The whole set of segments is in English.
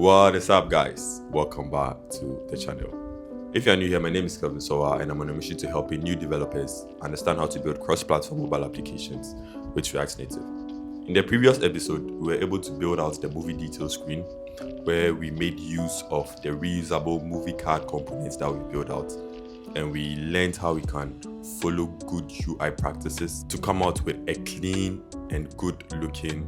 What is up, guys? Welcome back to the channel. If you're new here, my name is Kelvin Sowa and I'm on a mission to help new developers understand how to build cross-platform mobile applications with React Native. In the previous episode, we were able to build out the movie detail screen where we made use of the reusable movie card components that we built out, and we learned how we can follow good UI practices to come out with a clean and good looking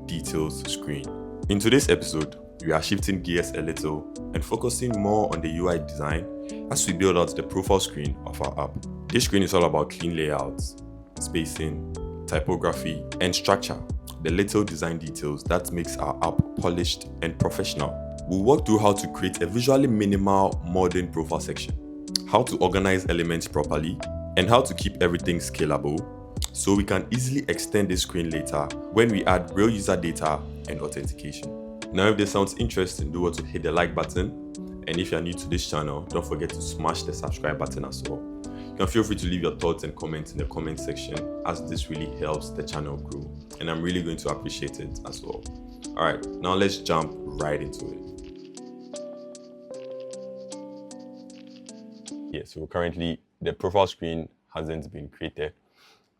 details screen. In today's episode, we are shifting gears a little and focusing more on the UI design as we build out the profile screen of our app. This screen is all about clean layouts, spacing, typography, and structure, the little design details that makes our app polished and professional. We'll walk through how to create a visually minimal modern profile section, how to organize elements properly, and how to keep everything scalable so we can easily extend this screen later when we add real user data and authentication. Now, if this sounds interesting, do want to hit the like button, and if you're new to this channel, don't forget to smash the subscribe button as well. You can feel free to leave your thoughts and comments in the comment section, as this really helps the channel grow, and I'm really going to appreciate it as well. Alright, now let's jump right into it. Yeah, so currently the profile screen hasn't been created,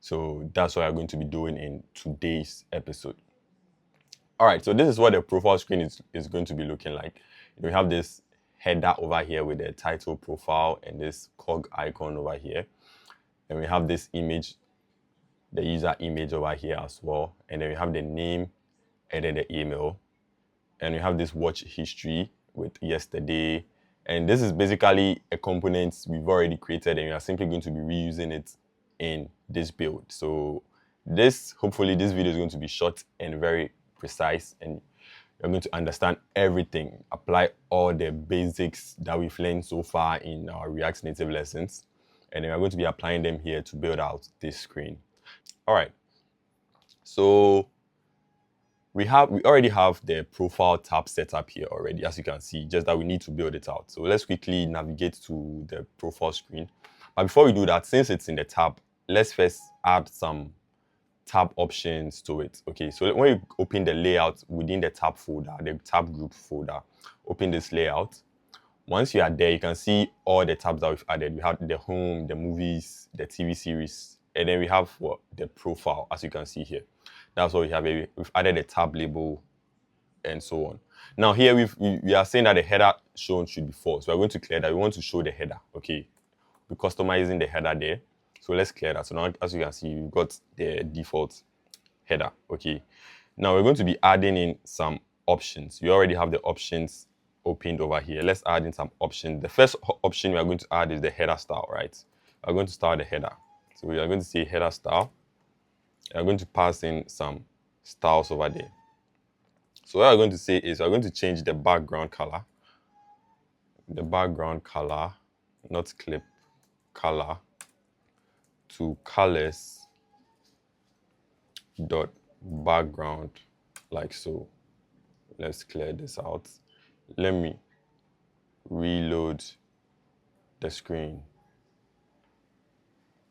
so that's what I'm going to be doing in today's episode. All right, so this is what the profile screen is going to be looking like. We have this header over here with the title profile and this cog icon over here. And we have this image, the user image over here as well. And then we have the name and then the email. And we have this watch history with yesterday. And this is basically a component we've already created, and we are simply going to be reusing it in this build. So hopefully this video is going to be short and very precise, and you're going to understand everything, apply all the basics that we've learned so far in our React Native lessons, and then we're going to be applying them here to build out this screen. All right, so we already have the profile tab set up here already, as you can see, just that we need to build it out. So let's quickly navigate to the profile screen. But before we do that, since it's in the tab, let's first add some tab options to it. Okay, so when you open the layout within the tab folder, the tab group folder, open this layout. Once you are there, you can see all the tabs that we've added. We have the home, the movies, the TV series, and then we have the profile, as you can see here. That's what we have. We've added a tab label and so on. Now here we are saying that the header shown should be false. We're going to clear that. We want to show the header. Okay, we're customizing the header there. So let's clear that. So now, as you can see, we've got the default header. Okay. Now we're going to be adding in some options. We already have the options opened over here. Let's add in some options. The first option we are going to add is the header style, right? We're going to start the header. So we are going to say header style. We're going to pass in some styles over there. So what we're going to say is we're going to change the background color. The background color, not clip color, to colors dot background, like so. Let's clear this out. Let me reload the screen.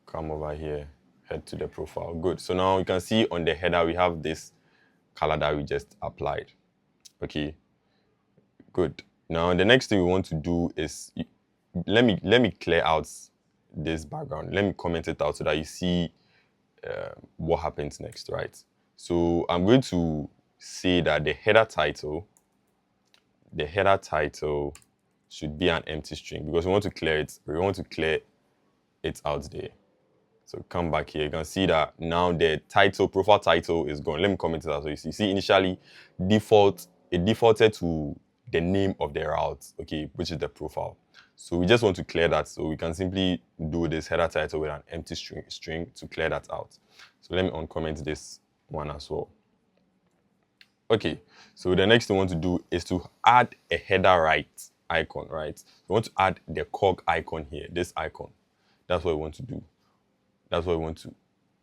Come over here, head to the profile. Good. So now you can see on the header we have this color that we just applied. Okay, good. Now the next thing we want to do is let me clear out this background. Let me comment it out so that you see what happens next, right? So I'm going to say that the header title should be an empty string because we want to clear it. We want to clear it out there. So come back here. You can see that now the profile title is gone. Let me comment it out so you see. See, initially it defaulted to the name of the route, okay, which is the profile. So we just want to clear that. So we can simply do this header title with an empty string to clear that out. So let me uncomment this one as well. Okay, so the next thing we want to do is to add a header right icon, right? We want to add the cog icon here, this icon. That's what we want to do. That's what we want to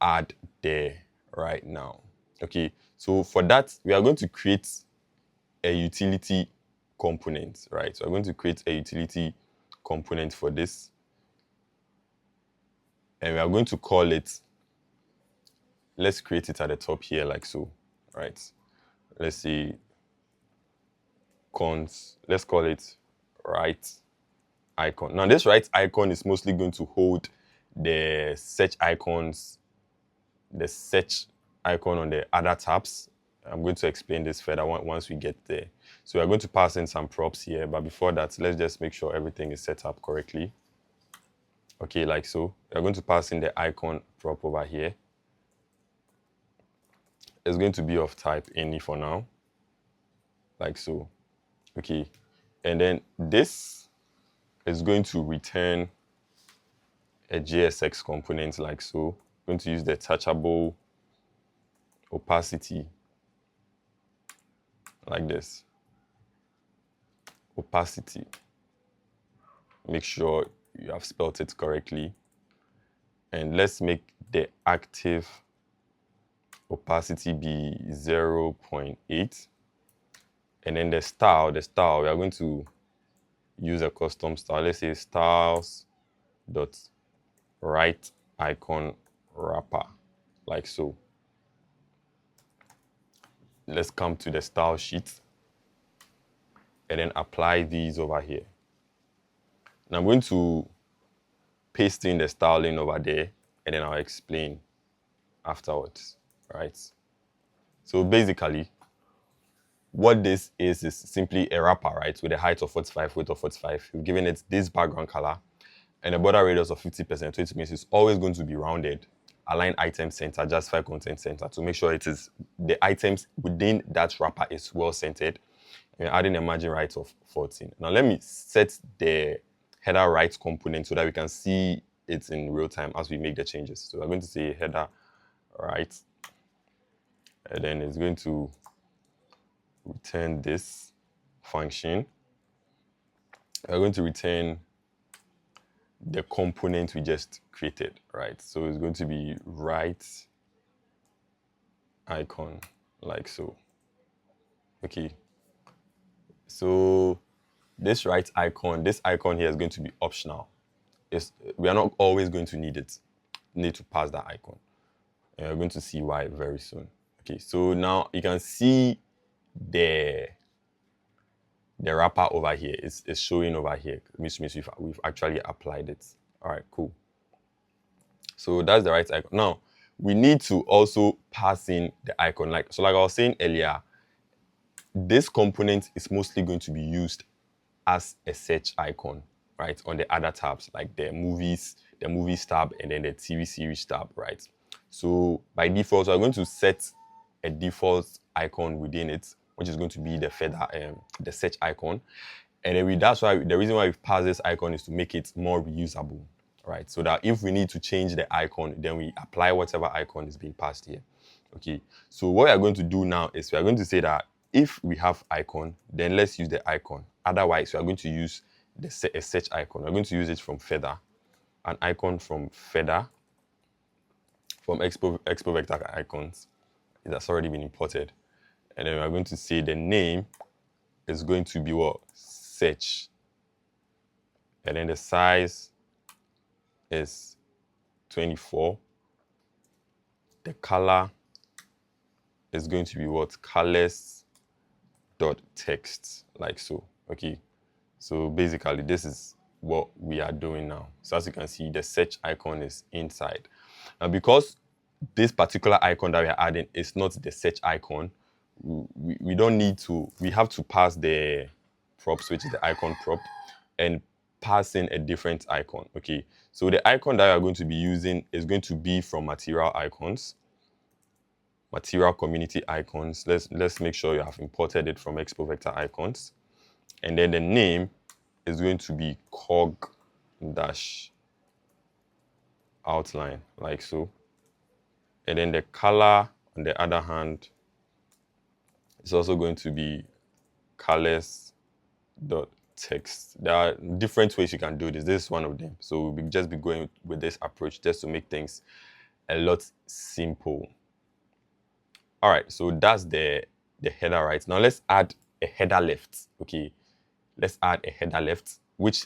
add there right now. Okay, so for that, we are going to create a utility component, right? So we're going to create a utility component for this, and we are going to call it, let's create it at the top here like so, right? Let's see, cons, let's call it right icon. Now this right icon is mostly going to hold the search icons, the search icon on the other tabs. I'm going to explain this further once we get there. So we're going to pass in some props here, but before that, let's just make sure everything is set up correctly. Okay, like so. We're going to pass in the icon prop over here. It's going to be of type any for now, like so. Okay, and then this is going to return a JSX component like so. I'm going to use the touchable opacity like this. Opacity. Make sure you have spelled it correctly. And let's make the active opacity be 0.8. And then the style, we are going to use a custom style. Let's say styles dot right icon wrapper, like so. Let's come to the style sheet and then apply these over here. Now I'm going to paste in the styling over there and then I'll explain afterwards, right? So basically, what this is simply a wrapper, right? With a height of 45, width of 45. We've given it this background color and a border radius of 50%, which means it's always going to be rounded. Align item center, justify content center to make sure it is the items within that wrapper is well centered. And we're adding a margin right of 14. Now let me set the header right component so that we can see it in real time as we make the changes. So we're going to say header right, and then it's going to return this function. We're going to return the component we just created, right? So it's going to be right icon, like so. Okay. So this right icon, this icon here is going to be optional. We are not always going to need to pass that icon. And we're going to see why very soon. Okay, so now you can see the wrapper over here is showing over here, which means we've actually applied it. All right, cool. So that's the right icon. Now we need to also pass in the icon. Like I was saying earlier, this component is mostly going to be used as a search icon, right? On the other tabs, like the movies tab and then the TV series tab, right? So by default, we're going to set a default icon within it, which is going to be the feather, the search icon. And then that's why the reason why we've passed this icon is to make it more reusable, right? So that if we need to change the icon, then we apply whatever icon is being passed here. Okay. So what we are going to do now is we are going to say that if we have icon, then let's use the icon. Otherwise, we are going to use a search icon. We're going to use it from feather, an icon from feather, from Expo vector icons. That's already been imported. And then we're going to say the name is going to be what? Search. And then the size is 24. The color is going to be what? Colors dot text, like so. Okay. So basically, this is what we are doing now. So as you can see, the search icon is inside. Now, because this particular icon that we are adding is not the search icon, we don't need to, we have to pass the props, which is the icon prop, and pass in a different icon. Okay, so the icon that we are going to be using is going to be from material icons, material community icons. Let's make sure you have imported it from Expo vector icons. And then the name is going to be cog dash outline, like so. And then the color, on the other hand, is also going to be colors dot text. There are different ways you can do this. This is one of them. So we'll just be going with this approach just to make things a lot simple. All right, so that's the header right. Now let's add a header left. Okay, let's add a header left,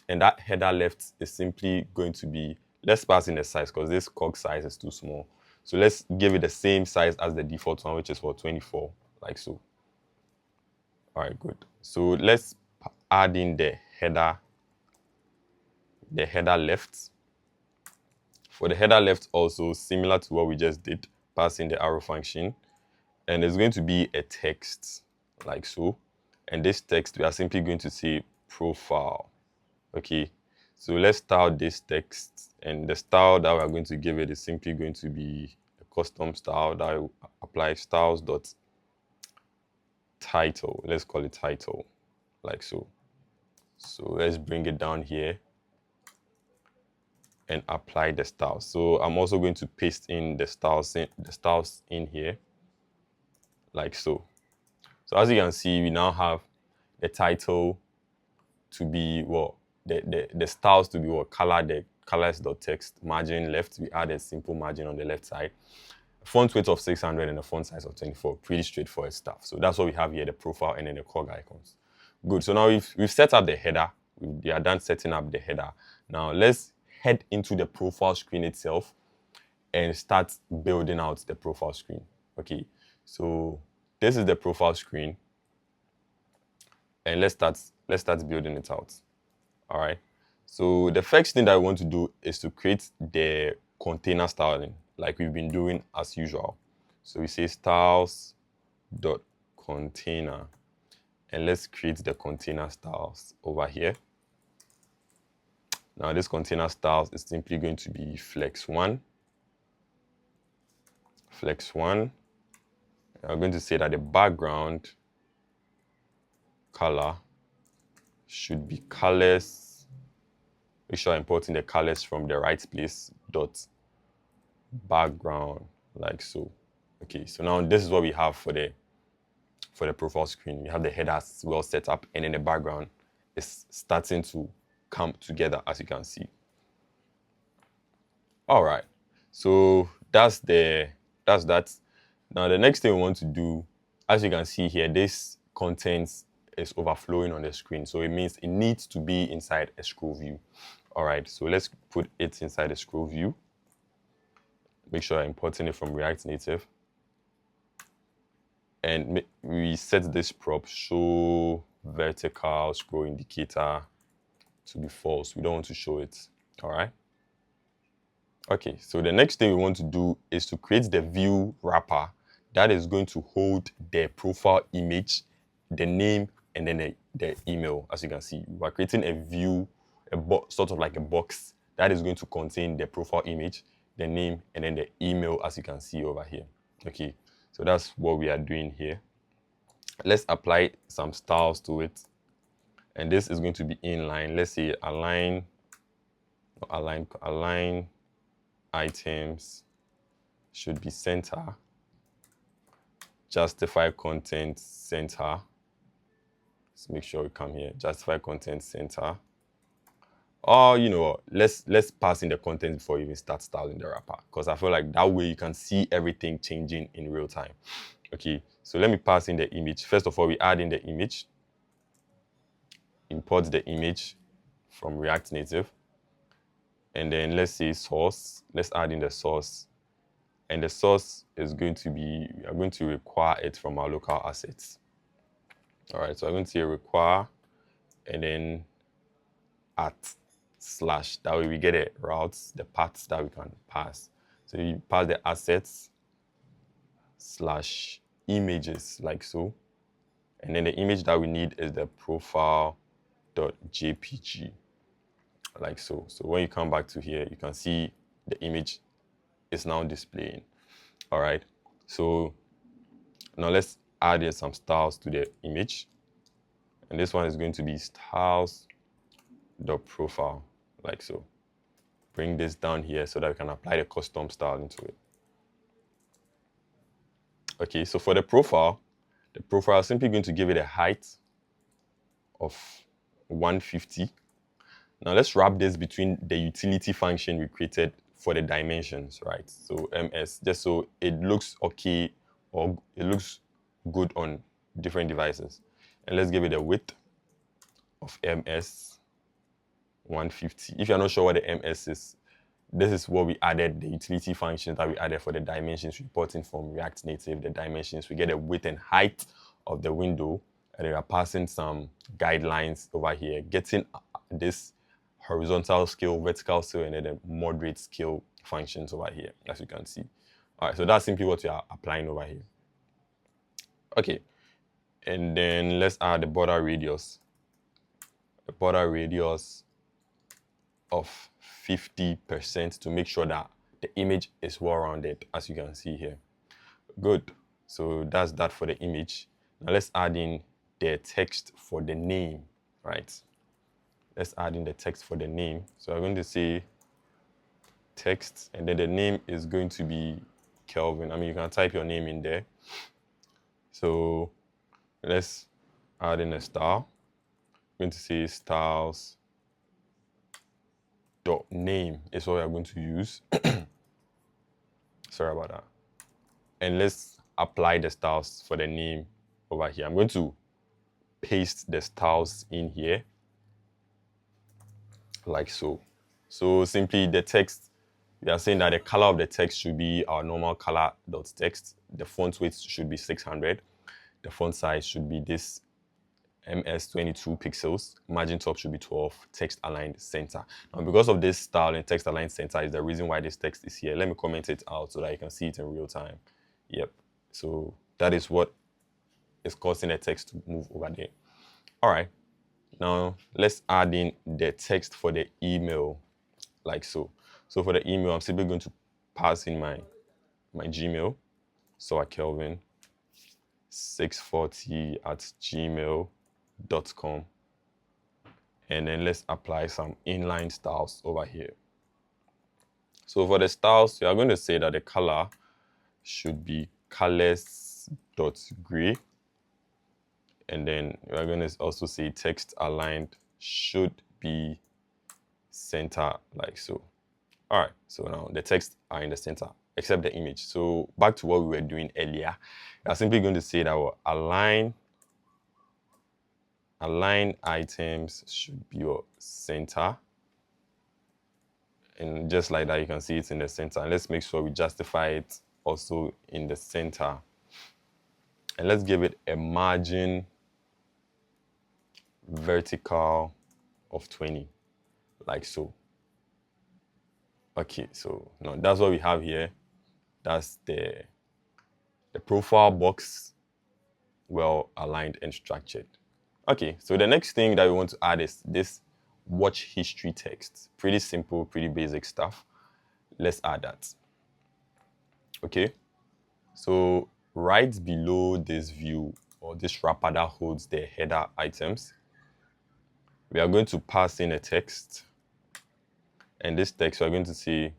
and that header left is simply going to be, let's pass in the size because this cog size is too small. So let's give it the same size as the default one, which is for 24, like so. All right, good. So let's add in the header left. For the header left also, similar to what we just did, pass in the arrow function. And it's going to be a text like so. And this text, we are simply going to say profile. Okay, so let's style this text. And the style that we're going to give it is simply going to be a custom style that will apply styles.title. Let's call it title like so. So let's bring it down here and apply the style. So I'm also going to paste in the styles in here like so. So as you can see, we now have the title to be what the styles to be what color, the colors.text, margin left. We add a simple margin on the left side. Font weight of 600 and a font size of 24. Pretty straightforward stuff. So that's what we have here, the profile and then the cog icons. Good. So now we've set up the header. We are done setting up the header. Now let's head into the profile screen itself and start building out the profile screen. Okay. So this is the profile screen. And let's start building it out. All right. So the first thing that I want to do is to create the container styling like we've been doing as usual. So we say styles.container, and let's create the container styles over here. Now this container styles is simply going to be flex1. I'm going to say that the background color should be colors. Make sure I'm importing the colors from the right place, dot background like so. Okay, so now this is what we have for the profile screen. We have the headers well set up, and then the background is starting to come together, as you can see. All right, so that's that. Now the next thing we want to do, as you can see here, this content is overflowing on the screen, so it means it needs to be inside a scroll view. All right, so let's put it inside a scroll view. Make sure I'm importing it from React Native. And we set this prop show vertical scroll indicator to be false. We don't want to show it. All right. Okay, so the next thing we want to do is to create the view wrapper that is going to hold the profile image, the name, and then the email. As you can see, we're creating a view, sort of like a box that is going to contain the profile image, the name, and then the email, as you can see over here. Okay, so that's what we are doing here. Let's apply some styles to it. And this is going to be inline. Let's say align items should be center. Justify content center. Let's make sure we come here. Justify content center. Or you know what, let's pass in the content before you even start styling the wrapper, because I feel like that way you can see everything changing in real time. Okay, so let me pass in the image. First of all, we add in the image. Import the image from React Native. And then let's say source. Let's add in the source. And the source is going to be, we are going to require it from our local assets. All right, so I'm going to say require and then at slash. That way we get the routes, the paths that we can pass. So you pass the assets slash images like so. And then the image that we need is the profile.jpg like so. So when you come back to here, you can see the image is now displaying. All right, so now let's add in some styles to the image. And this one is going to be styles.profile like so. Bring this down here so that we can apply the custom style into it. Okay, so for the profile is simply going to give it a height of 150. Now let's wrap this between the utility function we created for the dimensions, right? So ms, just so it looks okay or it looks good on different devices. And let's give it a width of ms 150. If you're not sure what the ms is, this is what we added, the utility functions that we added for the dimensions reporting from React Native. The dimensions, we get a width and height of the window, and then we're passing some guidelines over here, getting this horizontal scale, vertical scale, and then the moderate scale functions over here, as you can see. All right, so that's simply what we are applying over here. Okay, and then let's add the border radius. The border radius of 50% to make sure that the image is well rounded, as you can see here. Good. So that's that for the image. Now let's add in the text for the name, right? Let's add in the text for the name. So I'm going to say text, and then the name is going to be Kelvin. I mean, you can type your name in there. So let's add in a style. I'm going to say styles dot name is what we are going to use. Sorry about that. And let's apply the styles for the name over here. I'm going to paste the styles in here like so. So simply the text, we are saying that the color of the text should be our normal color dot text. The font weight should be 600. The font size should be this ms 22 pixels. Margin top should be 12. Text aligned center. Now, because of this style and text aligned center is the reason why this text is here. Let me comment it out so that you can see it in real time. Yep. So that is what is causing the text to move over there. All right. Now let's add in the text for the email, like so. So for the email, I'm simply going to pass in my Gmail. So at Kelvin 640 at gmail.com. And then let's apply some inline styles over here. So for the styles, we are going to say that the color should be colors.gray. And then we're going to also say text aligned should be center, like so. All right, so now the text are in the center, except the image. So back to what we were doing earlier, we are simply going to say that our align items should be your center. And just like that, you can see it's in the center. And let's make sure we justify it also in the center. And let's give it a margin vertical of 20, like so. Okay, so now that's what we have here. That's the profile box, well aligned and structured. Okay, so the next thing that we want to add is this watch history text. Pretty simple, pretty basic stuff. Let's add that. Okay, so right below this view or this wrapper that holds the header items, we are going to pass in a text. And this text, we're going to say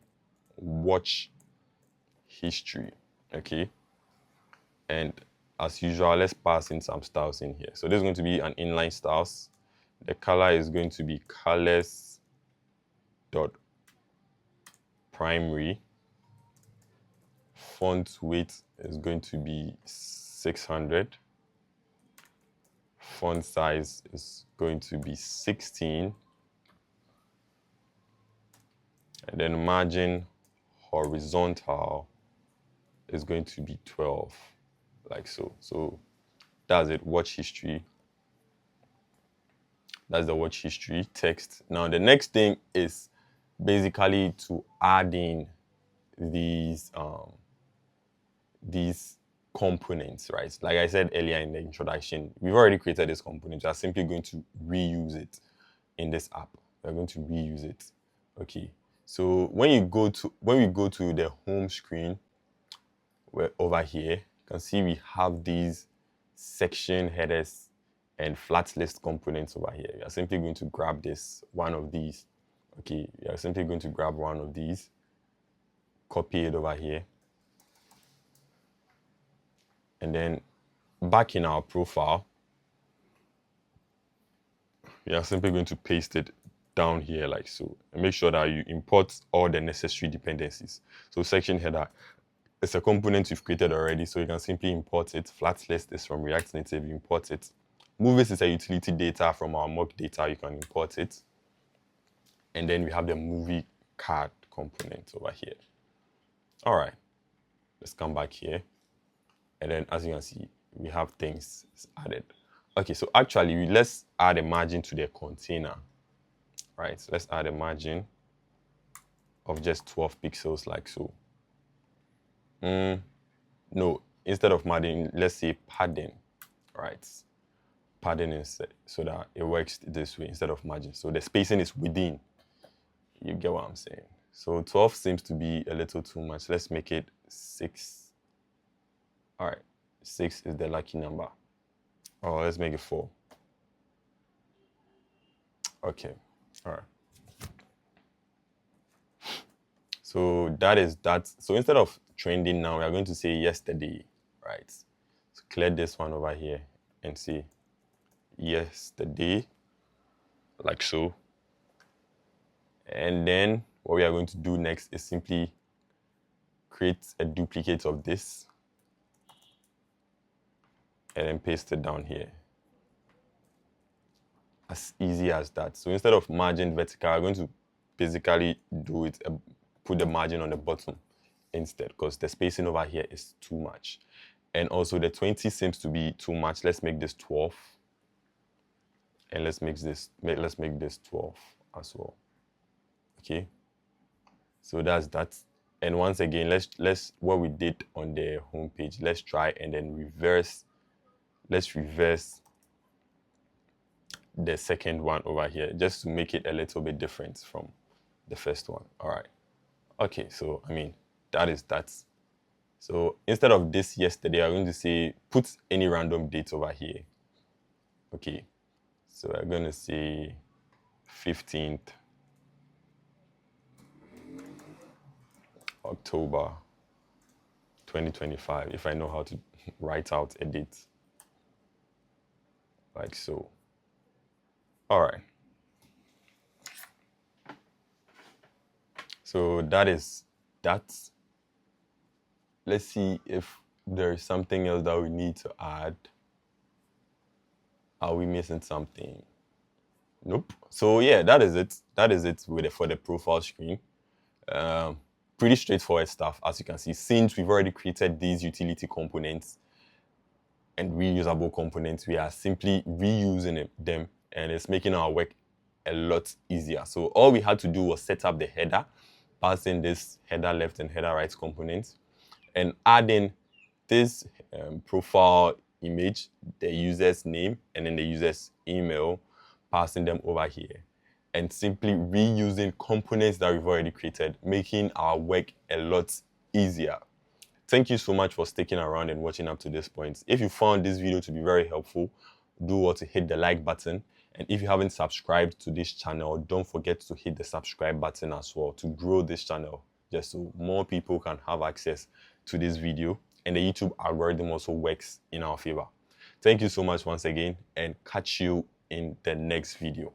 watch history, okay? And as usual, let's pass in some styles in here. So this is going to be an inline styles. The color is going to be colors dot primary. Font weight is going to be 600. Font size is going to be 16. And then margin horizontal is going to be 12, like so. So that's it, watch history. That's the watch history text. Now the next thing is basically to add in these components, right? Like I said earlier in the introduction, we've already created this component. We are simply going to reuse it in this app. We're going to reuse it. Okay. So when we go to the home screen, we're over here, you can see we have these section headers and flat list components over here. We are simply going to grab one of these. Okay, we are simply going to grab one of these, copy it over here, and then back in our profile, we are simply going to paste it down here like so, and make sure that you import all the necessary dependencies. So section header, it's a component you've created already, so you can simply import it. Flat list is from React Native, you import it. Movies is a utility data from our mock data, you can import it. And then we have the movie card component over here. All right, let's come back here. And then as you can see, we have things added. Okay, so actually, let's add a margin to the container, right? So let's add a margin of just 12 pixels like so. No, instead of margin, let's say padding, right? Padding instead, so that it works this way instead of margin. So the spacing is within. You get what I'm saying? So 12 seems to be a little too much. Let's make it 6. All right, 6 is the lucky number. Oh, let's make it 4. Okay, all right. So that is that. So instead of trending now, we are going to say yesterday, right? So clear this one over here and say yesterday, like so. And then what we are going to do next is simply create a duplicate of this and then paste it down here. As easy as that. So instead of margin vertical, I'm going to basically do it, put the margin on the bottom instead, because the spacing over here is too much. And also the 20 seems to be too much. Let's make this 12. And let's make this 12 as well. Okay. So that's that. And once again, let's what we did on the home page, let's try and then reverse. Let's reverse the second one over here just to make it a little bit different from the first one. All right. Okay, so I mean, that is that. So instead of this yesterday, I'm going to say put any random date over here. Okay, so we're going to say 15th October 2025, if I know how to write out a date. Like so. All right. So that is that. Let's see if there's something else that we need to add. Are we missing something? Nope. So yeah, that is it. That is it for the profile screen. Pretty straightforward stuff, as you can see. Since we've already created these utility components and reusable components, we are simply reusing them, and it's making our work a lot easier. So all we had to do was set up the header, pass in this header left and header right components, and add in this profile image, the user's name, and then the user's email, passing them over here, and simply reusing components that we've already created, making our work a lot easier. Thank you so much for sticking around and watching up to this point. If you found this video to be very helpful, do what to hit the like button. And if you haven't subscribed to this channel, don't forget to hit the subscribe button as well to grow this channel, just so more people can have access to this video and the YouTube algorithm also works in our favor. Thank you so much once again, and catch you in the next video.